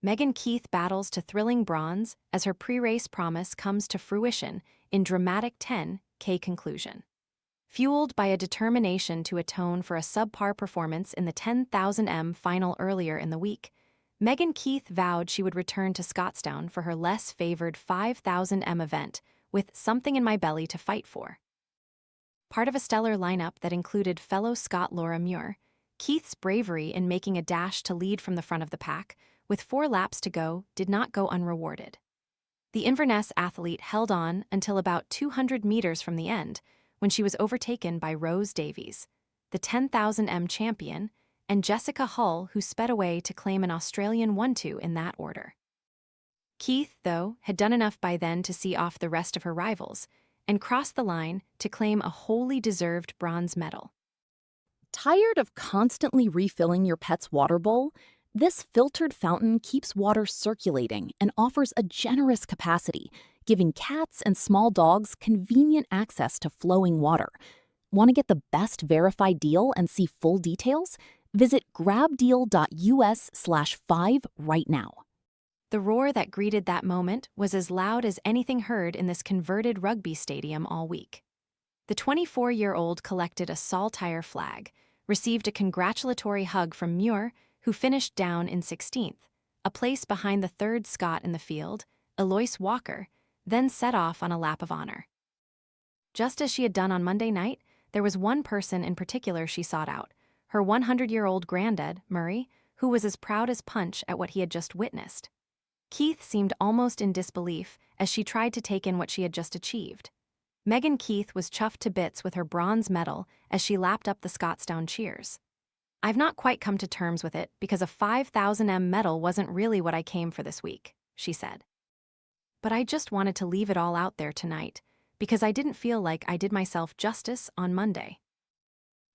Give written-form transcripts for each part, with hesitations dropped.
Megan Keith battles to thrilling bronze as her pre-race promise comes to fruition in dramatic 10K conclusion. Fueled by a determination to atone for a subpar performance in the 10,000 final earlier in the week, Megan Keith vowed she would return to Scotstoun for her less favored 5,000 event with something in my belly to fight for. Part of a stellar lineup that included fellow Scot Laura Muir, Keith's bravery in making a dash to lead from the front of the pack, with 4 laps to go, did not go unrewarded. The Inverness athlete held on until about 200 meters from the end, when she was overtaken by Rose Davies, the 10,000 champion, and Jessica Hull, who sped away to claim an Australian 1-2 in that order. Keith, though, had done enough by then to see off the rest of her rivals, and crossed the line to claim a wholly deserved bronze medal. Tired of constantly refilling your pet's water bowl? This filtered fountain keeps water circulating and offers a generous capacity, giving cats and small dogs convenient access to flowing water. Want to get the best verified deal and see full details? Visit grabdeal.us/5 right now. The roar that greeted that moment was as loud as anything heard in this converted rugby stadium all week. The 24-year-old collected a saltire flag, received a congratulatory hug from Muir, who finished down in 16th, a place behind the third Scot in the field, Eloise Walker, then set off on a lap of honor. Just as she had done on Monday night, there was one person in particular she sought out, her 100-year-old granddad, Murray, who was as proud as punch at what he had just witnessed. Keith seemed almost in disbelief as she tried to take in what she had just achieved. Megan Keith was chuffed to bits with her bronze medal as she lapped up the Scotstoun cheers. "I've not quite come to terms with it because a 5,000 medal wasn't really what I came for this week," she said. "But I just wanted to leave it all out there tonight because I didn't feel like I did myself justice on Monday."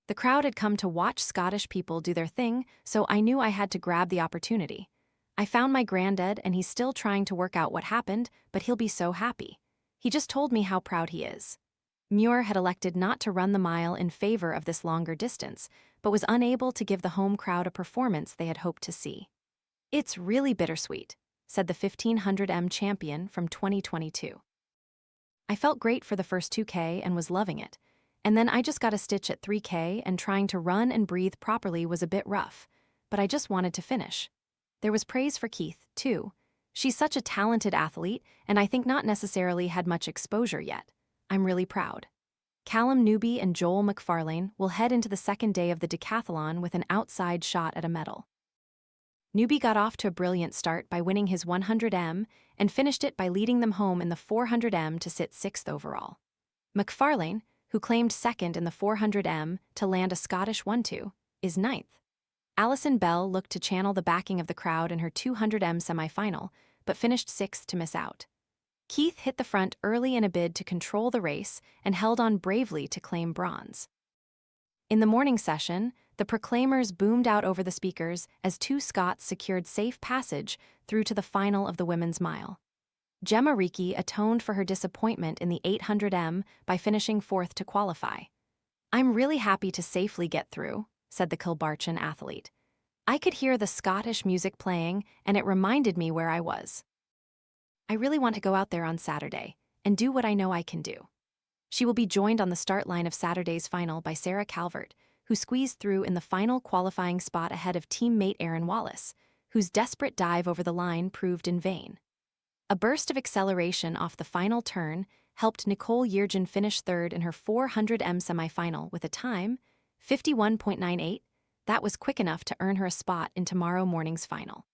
The crowd had come to watch Scottish people do their thing, so I knew I had to grab the opportunity. I found my granddad and he's still trying to work out what happened, but he'll be so happy. He just told me how proud he is. Muir had elected not to run the mile in favor of this longer distance, but was unable to give the home crowd a performance they had hoped to see. "It's really bittersweet," said the 1500 champion from 2022. "I felt great for the first 2K and was loving it, and then I just got a stitch at 3K and trying to run and breathe properly was a bit rough, but I just wanted to finish." There was praise for Keith, too. "She's such a talented athlete, and I think not necessarily had much exposure yet. I'm really proud." Callum Newby and Joel McFarlane will head into the second day of the decathlon with an outside shot at a medal. Newby got off to a brilliant start by winning his 100 and finished it by leading them home in the 400 to sit 6th overall. McFarlane, who claimed second in the 400 to land a Scottish 1-2, is 9th. Alison Bell looked to channel the backing of the crowd in her 200 semi-final, but finished 6th to miss out. Keith hit the front early in a bid to control the race and held on bravely to claim bronze. In the morning session, the proclaimers boomed out over the speakers as 2 Scots secured safe passage through to the final of the women's mile. Gemma Reekie atoned for her disappointment in the 800 by finishing 4th to qualify. "I'm really happy to safely get through," said the Kilbarchan athlete. "I could hear the Scottish music playing, and it reminded me where I was. I really want to go out there on Saturday and do what I know I can do." She will be joined on the start line of Saturday's final by Sarah Calvert, who squeezed through in the final qualifying spot ahead of teammate Aaron Wallace, whose desperate dive over the line proved in vain. A burst of acceleration off the final turn helped Nicole Yergin finish 3rd in her 400 semi-final with a time 51.98. That was quick enough to earn her a spot in tomorrow morning's final.